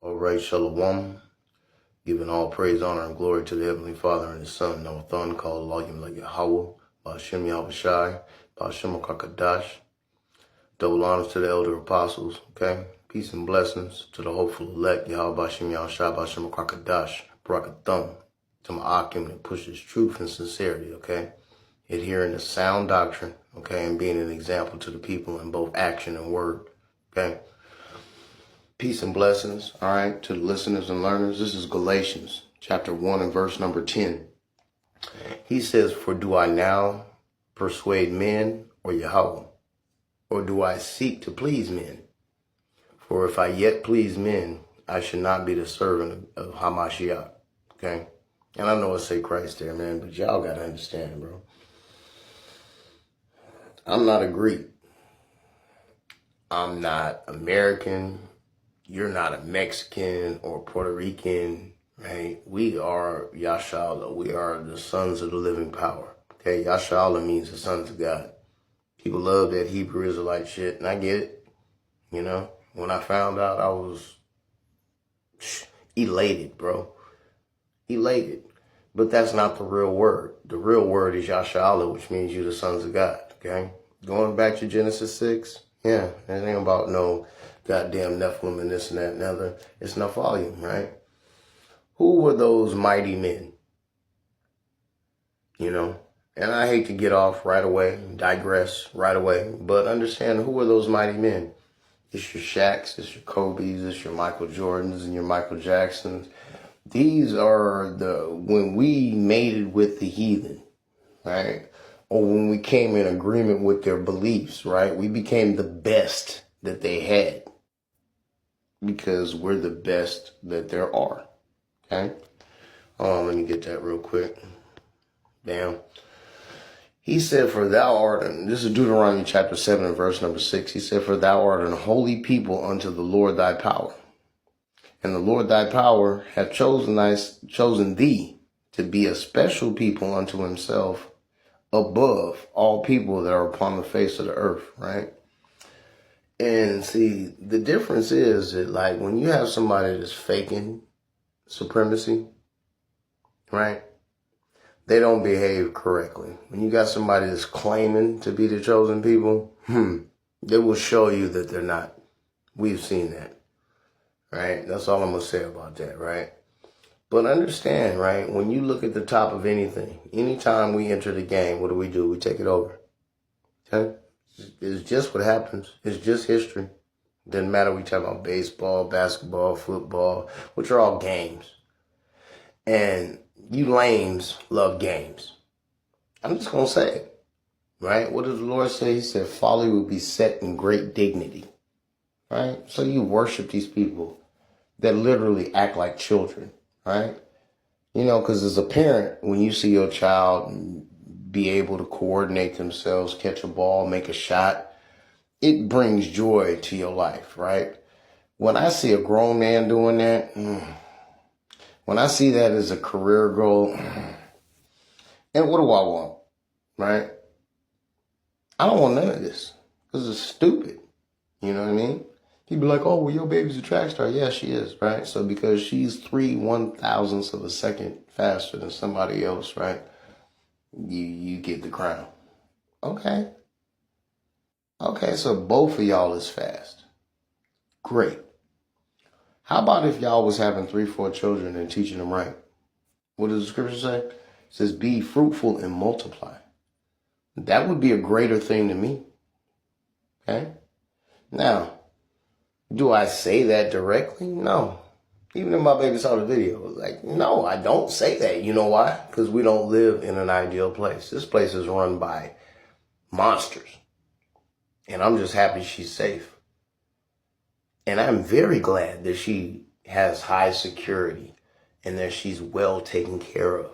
All right, Shalom. Giving all praise, honor, and glory to the Heavenly Father and His Son, no thon called Elohim like Yahweh, Ba'ashem Yahushai, Ba'ashem Kakadash. Double honors to the elder apostles, okay? Peace and blessings to the hopeful elect, Yahweh Ba'ashem Yahushai, Ba'ashem Kakadash, Barakathum, to my Akim that pushes truth and sincerity, okay? Adhering to sound doctrine, okay, and being an example to the people in both action and word, okay? Peace and blessings, all right, to the listeners and learners. This is Galatians chapter 1 and verse number 10. He says, "For do I now persuade men or Yahweh? Or do I seek to please men? For if I yet please men, I should not be the servant of Hamashiach." Okay? And I know it say Christ there, man, but y'all got to understand, bro. I'm not a Greek. I'm not American. You're not a Mexican or Puerto Rican, right? We are Yashala. We are the sons of the living power. Okay, Yashala means the sons of God. People love that Hebrew Israelite shit, and I get it. You know, when I found out, I was elated, bro. Elated. But that's not the real word. The real word is Yashala, which means you're the sons of God, okay? Going back to Genesis 6, yeah, it ain't about no goddamn Nephilim and this and that and the other. It's Nephilim, right? Who were those mighty men? You know? And I hate to get off right away, digress right away, but understand who were those mighty men. It's your Shaqs, it's your Kobe's, it's your Michael Jordans and your Michael Jacksons. These are when we mated with the heathen, right? Or when we came in agreement with their beliefs, right? We became the best that they had because we're the best that there are, okay? Let me get that real quick. Damn. He said, "For thou art," and this is Deuteronomy chapter 7 and verse number 6. He said, "For thou art an holy people unto the Lord thy power. And the Lord thy power hath chosen thee to be a special people unto himself above all people that are upon the face of the earth," right? And see, the difference is that, like, when you have somebody that's faking supremacy, right? They don't behave correctly. When you got somebody that's claiming to be the chosen people, they will show you that they're not. We've seen that, right? That's all I'm going to say about that, right? But understand, right, when you look at the top of anything, anytime we enter the game, what do? We take it over, okay? It's just what happens. It's just history. Doesn't matter we talk about baseball, basketball, football, which are all games. And you lames love games. I'm just going to say it, right? What did the Lord say? He said, folly will be set in great dignity, right? So you worship these people that literally act like children, right? You know, because as a parent, when you see your child be able to coordinate themselves, catch a ball, make a shot, it brings joy to your life, right? When I see a grown man doing that, when I see that as a career goal, and what do I want, right? I don't want none of this because it's stupid. You know what I mean? He'd be like, "Oh, well, your baby's a track star." Yeah, she is, right? So because she's 3/1000ths of a second faster than somebody else, right? You get the crown. Okay. Okay, so both of y'all is fast. Great. How about if y'all was having 3-4 children and teaching them right? What does the scripture say? It says, "Be fruitful and multiply." That would be a greater thing to me. Okay? Now, do I say that directly? No. Even if my baby saw the video, like, no, I don't say that. You know why? Because we don't live in an ideal place. This place is run by monsters. And I'm just happy she's safe. And I'm very glad that she has high security and that she's well taken care of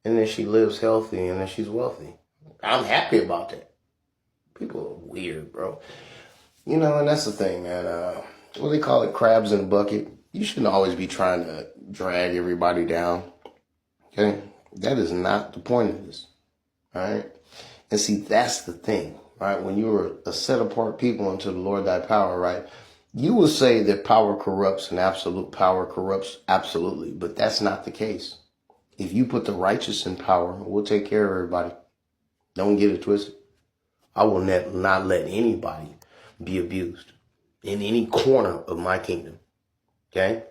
and that she lives healthy and that she's wealthy. I'm happy about that. People are weird, bro. You know, and that's the thing, man. What they call it, crabs in a bucket. You shouldn't always be trying to drag everybody down. Okay? That is not the point of this. All right? And see, that's the thing, right? When you are a set apart people unto the Lord thy power, right? You will say that power corrupts and absolute power corrupts absolutely, but that's not the case. If you put the righteous in power, we'll take care of everybody. Don't get it twisted. I will not let anybody be abused in any corner of my kingdom. Okay?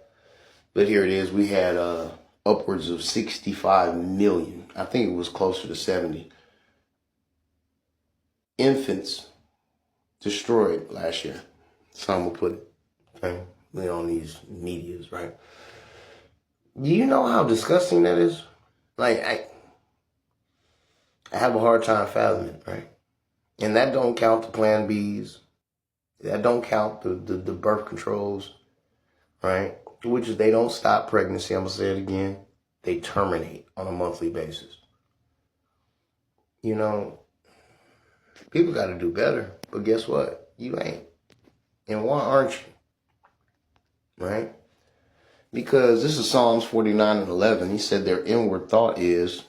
But here it is. We had upwards of 65 million. I think it was closer to 70 infants destroyed last year. Some will put it. Okay? We on these medias, right? Do you know how disgusting that is? Like, I have a hard time fathoming it, right? And that don't count the Plan Bs. That don't count the birth controls, right? Which is they don't stop pregnancy. I'm going to say it again. They terminate on a monthly basis. You know, people got to do better. But guess what? You ain't. And why aren't you? Right? Because this is Psalms 49:11. He said their inward thought is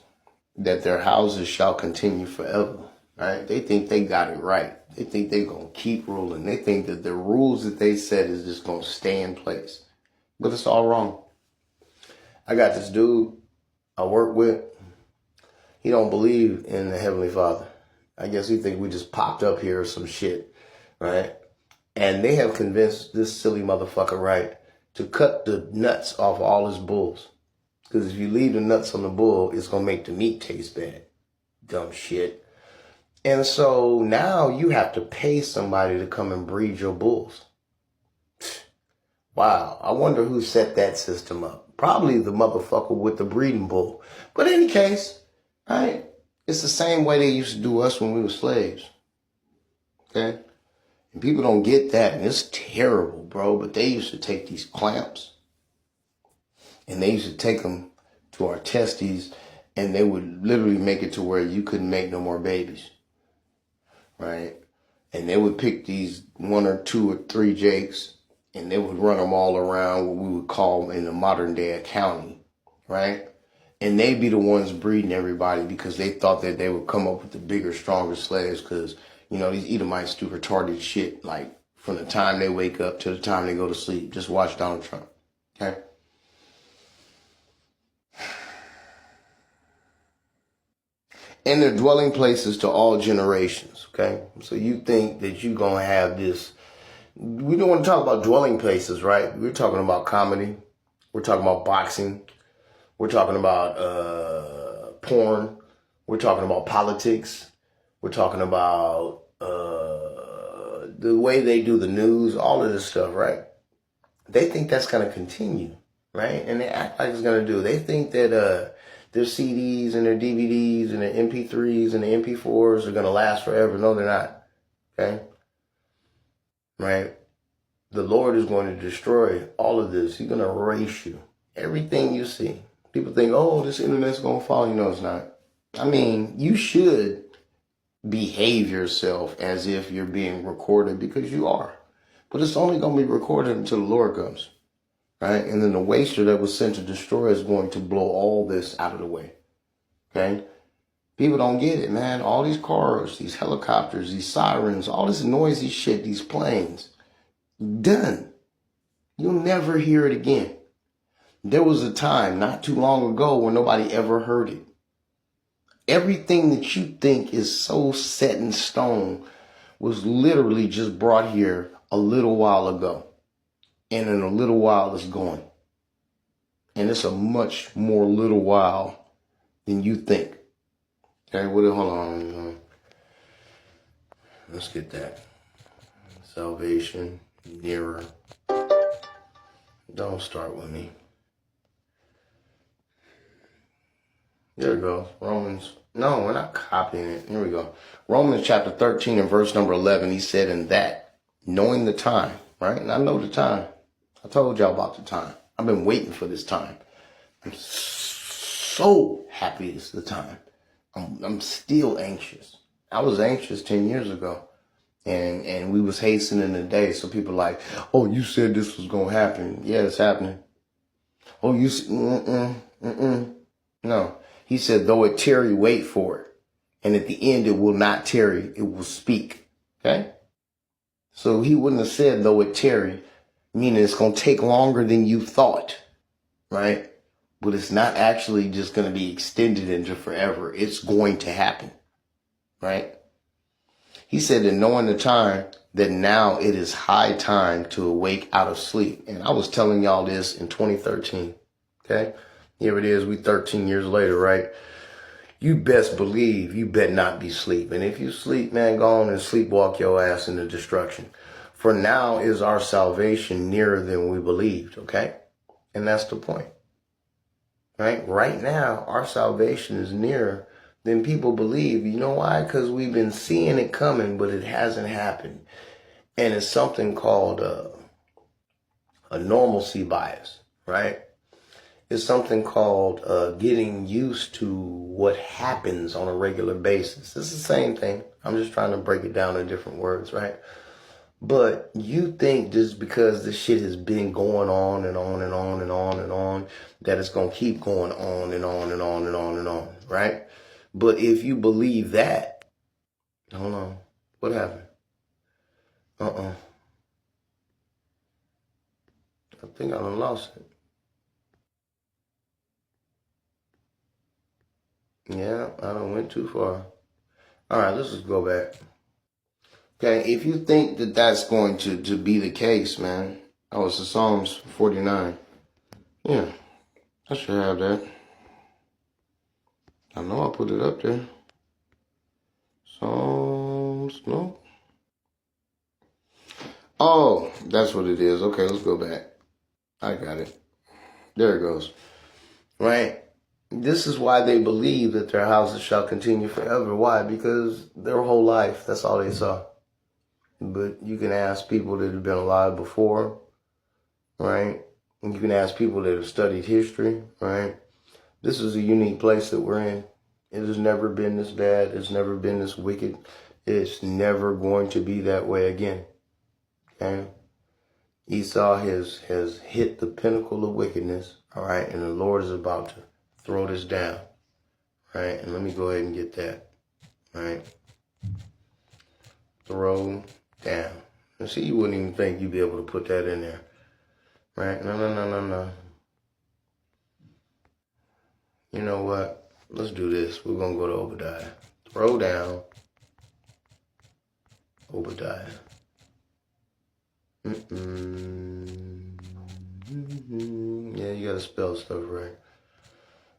that their houses shall continue forever. Right? They think they got it right. They think they're going to keep ruling. They think that the rules that they set is just going to stay in place. But it's all wrong. I got this dude I work with. He don't believe in the Heavenly Father. I guess he think we just popped up here or some shit, right? And they have convinced this silly motherfucker, right, to cut the nuts off all his bulls. Because if you leave the nuts on the bull, it's going to make the meat taste bad. Dumb shit. And so now you have to pay somebody to come and breed your bulls. Wow. I wonder who set that system up. Probably the motherfucker with the breeding bull. But in any case, right, it's the same way they used to do us when we were slaves. Okay? And people don't get that. And it's terrible, bro. But they used to take these clamps and they used to take them to our testes and they would literally make it to where you couldn't make no more babies. Right? And they would pick these 1 or 2 or 3 jakes and they would run them all around what we would call in the modern day a county. Right? And they'd be the ones breeding everybody because they thought that they would come up with the bigger, stronger slaves because, you know, these Edomites do retarded shit like from the time they wake up to the time they go to sleep. Just watch Donald Trump. Okay? And they're dwelling places to all generations, okay? So you think that you're going to have this. We don't want to talk about dwelling places, right? We're talking about comedy. We're talking about boxing. We're talking about porn. We're talking about politics. We're talking about the way they do the news, all of this stuff, right? They think that's going to continue, right? And they act like it's going to do. They think that their CDs and their DVDs and their MP3s and the MP4s are going to last forever. No, they're not. Okay? Right? The Lord is going to destroy all of this. He's going to erase you. Everything you see. People think, oh, this internet's going to fall. You know it's not. I mean, you should behave yourself as if you're being recorded because you are. But it's only going to be recorded until the Lord comes. Right? And then the waster that was sent to destroy is going to blow all this out of the way. Okay? People don't get it, man. All these cars, these helicopters, these sirens, all this noisy shit, these planes. Done. You'll never hear it again. There was a time not too long ago when nobody ever heard it. Everything that you think is so set in stone was literally just brought here a little while ago. And in a little while it's going. And it's a much more little while than you think. Okay, hold on. Let's get that. Salvation, nearer. Don't start with me. There we go. Romans. No, we're not copying it. Here we go. Romans chapter 13 and verse number 11. He said, in that, knowing the time, right? And I know the time. I told y'all about the time. I've been waiting for this time. I'm so happy it's the time. I'm still anxious. I was anxious 10 years ago. And we was hastening the day. So people like, oh, you said this was going to happen. Yeah, it's happening. Oh, you said, No. He said, though it tarry, wait for it. And at the end, it will not tarry. It will speak. Okay? So he wouldn't have said, though it tarry, meaning it's going to take longer than you thought, right? But it's not actually just going to be extended into forever. It's going to happen, right? He said that knowing the time, that now it is high time to awake out of sleep. And I was telling y'all this in 2013, okay? Here it is, we 13 years later, right? You best believe you better not be sleeping. If you sleep, man, go on and sleepwalk your ass into destruction. For now is our salvation nearer than we believed, okay? And that's the point, right? Right now, our salvation is nearer than people believe. You know why? Because we've been seeing it coming, but it hasn't happened. And it's something called a normalcy bias, right? It's something called getting used to what happens on a regular basis. It's the same thing. I'm just trying to break it down in different words, right? But you think just because this shit has been going on and on and on and on and on, that it's going to keep going on and on and on and on and on, right? But if you believe that, hold on, what happened? I think I done lost it. Yeah, I done went too far. All right, let's just go back. Okay, if you think that that's going to be the case, man. Oh, it's the Psalms 49. Yeah, I should have that. I know I put it up there. Psalms, no. Oh, that's what it is. Okay, let's go back. I got it. There it goes. Right? This is why they believe that their houses shall continue forever. Why? Because their whole life, that's all they saw. But you can ask people that have been alive before, right? And you can ask people that have studied history, right? This is a unique place that we're in. It has never been this bad. It's never been this wicked. It's never going to be that way again. Okay? Esau has hit the pinnacle of wickedness, all right? And the Lord is about to throw this down, right? And let me go ahead and get that, right? Throw down. And see, you wouldn't even think you'd be able to put that in there, right? No. You know what? Let's do this. We're going to go to Obadiah. Throw down Obadiah. Yeah, you got to spell stuff right.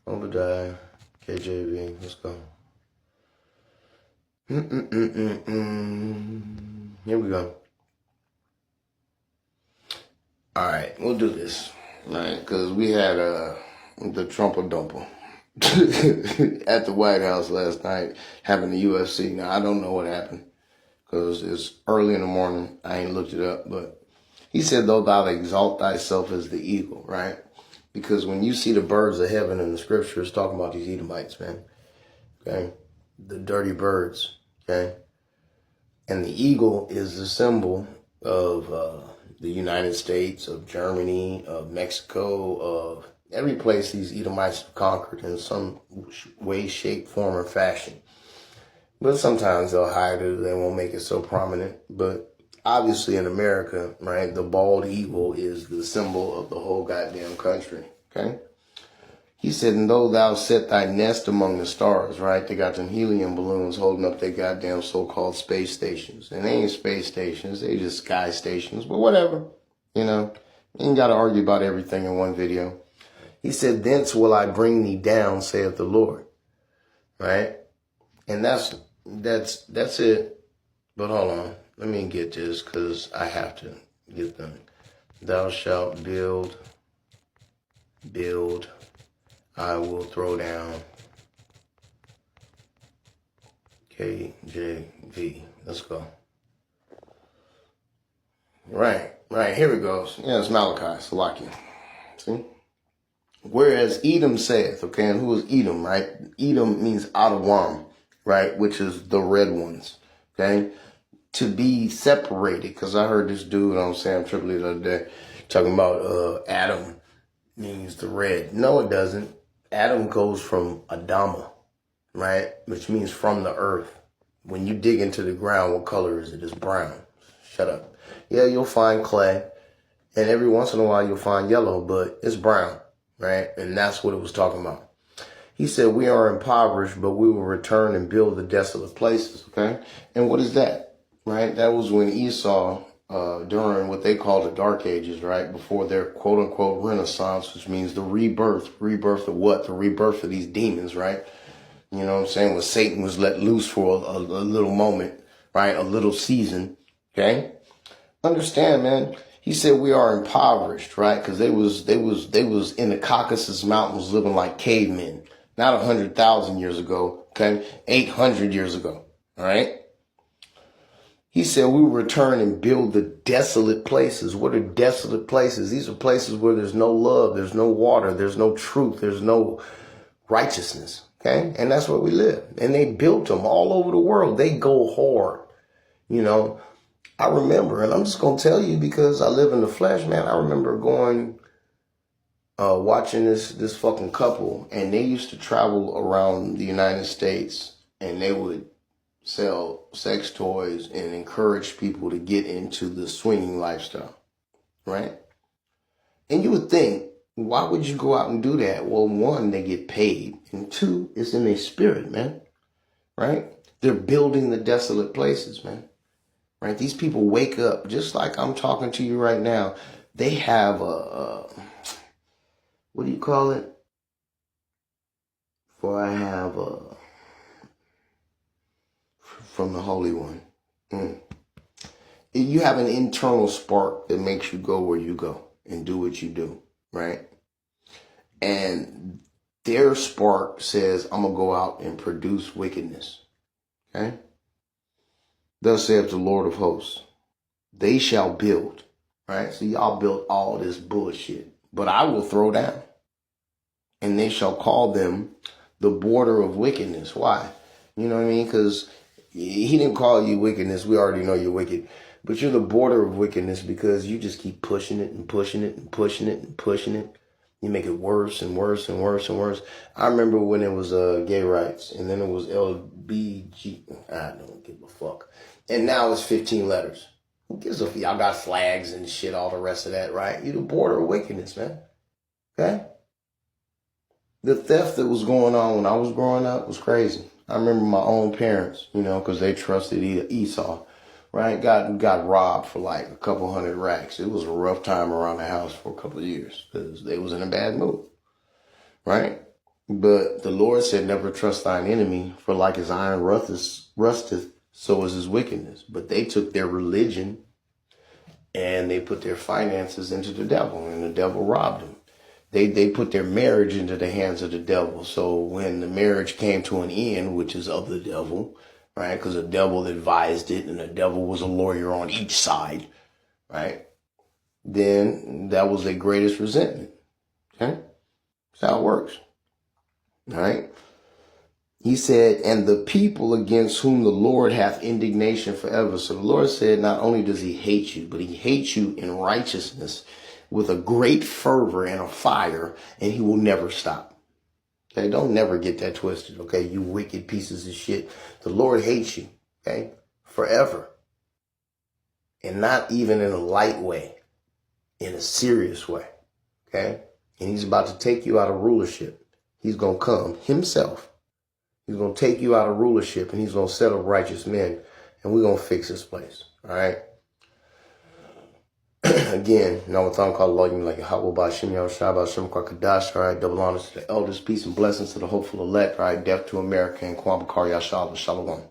Obadiah, KJV. Let's go. Here we go. All right, we'll do this, right? Because we had the Trumple Dumple at the White House last night having the UFC. Now, I don't know what happened because it's early in the morning. I ain't looked it up, but he said, though thou exalt thyself as the eagle, right? Because when you see the birds of heaven in the scripture, it's talking about these Edomites, man. Okay? The dirty birds, okay? And the eagle is the symbol of the United States, of Germany, of Mexico, of every place these Edomites have conquered in some way, shape, form, or fashion. But sometimes they'll hide it, they won't make it so prominent. But obviously in America, right, the bald eagle is the symbol of the whole goddamn country, okay? He said, and though thou set thy nest among the stars, right? They got them helium balloons holding up their goddamn so-called space stations. And they ain't space stations, they just sky stations, but whatever, you know. You ain't got to argue about everything in one video. He said, thence will I bring thee down, saith the Lord, right? And that's it. But hold on, let me get this because I have to get them. Thou shalt build, I will throw down. KJV. Let's go. Right, here it goes. Yeah, it's Malachi, Salakia. See? Whereas Edom saith, okay, and who is Edom, right? Edom means Adawam, right? Which is the red ones, okay? To be separated, because I heard this dude on Sam Tripoli the other day talking about Adam means the red. No, it doesn't. Adam goes from Adama, right? Which means from the earth. When you dig into the ground, what color is it? It's brown. Shut up. Yeah, you'll find clay, and every once in a while you'll find yellow, but it's brown, right? And that's what it was talking about. He said, we are impoverished, but we will return and build the desolate places, okay? And what is that, right? That was when Esau, during what they call the Dark Ages, right? Before their quote-unquote Renaissance, which means the rebirth. Rebirth of what? The rebirth of these demons, right? You know what I'm saying? When Satan was let loose for a little moment, right? A little season, okay? Understand, man. He said we are impoverished, right? Because they was in the Caucasus Mountains living like cavemen. Not 100,000 years ago, okay? 800 years ago, all right? He said we will return and build the desolate places. What are desolate places? These are places where there's no love, there's no water, there's no truth, there's no righteousness, okay? And that's where we live. And they built them all over the world. They go hard, you know? I remember, and I'm just going to tell you because I live in the flesh, man. I remember going... watching this fucking couple, and they used to travel around the United States, and they would sell sex toys and encourage people to get into the swinging lifestyle, right? And you would think, why would you go out and do that? Well, one, they get paid, and two, it's in their spirit, man, right? They're building the desolate places, man, right? These people wake up, just like I'm talking to you right now. They have what do you call it? For I have from the Holy One. You have an internal spark that makes you go where you go and do what you do, right? And their spark says, I'm going to go out and produce wickedness, okay? Thus saith the Lord of hosts, they shall build, right? So y'all built all this bullshit. But I will throw down, and they shall call them the border of wickedness. Why? You know what I mean? Because he didn't call you wickedness. We already know you're wicked. But you're the border of wickedness because you just keep pushing it and pushing it and pushing it and pushing it. You make it worse and worse and worse and worse. I remember when it was gay rights, and then it was LBG. I don't give a fuck. And now it's 15 letters. Who gives a fuck? Y'all got flags and shit, all the rest of that, right? You're the border of wickedness, man. Okay? The theft that was going on when I was growing up was crazy. I remember my own parents, you know, because they trusted Esau, right? Got robbed for like a couple hundred racks. It was a rough time around the house for a couple of years because they was in a bad mood, right? But the Lord said, never trust thine enemy, for like his iron rusteth, so is his wickedness. But they took their religion and they put their finances into the devil, and the devil robbed them. They put their marriage into the hands of the devil. So when the marriage came to an end, which is of the devil, right? Because the devil advised it, and the devil was a lawyer on each side, right? Then that was their greatest resentment. Okay? That's how it works. All right? He said, and the people against whom the Lord hath indignation forever. So the Lord said, not only does he hate you, but he hates you in righteousness with a great fervor and a fire, and he will never stop. Okay, don't never get that twisted, okay, you wicked pieces of shit. The Lord hates you, okay, forever. And not even in a light way, in a serious way, okay? And he's about to take you out of rulership. He's going to come himself. He's going to take you out of rulership, and he's going to set up righteous men, and we're going to fix this place, all right? Again, now with called Allah, you like Habu Bashim Yahushua Shem Kadash, all right, double honors to the elders, peace and blessings to the hopeful elect, all right, death to America, and Kwam Bakar Yashala, Shalom.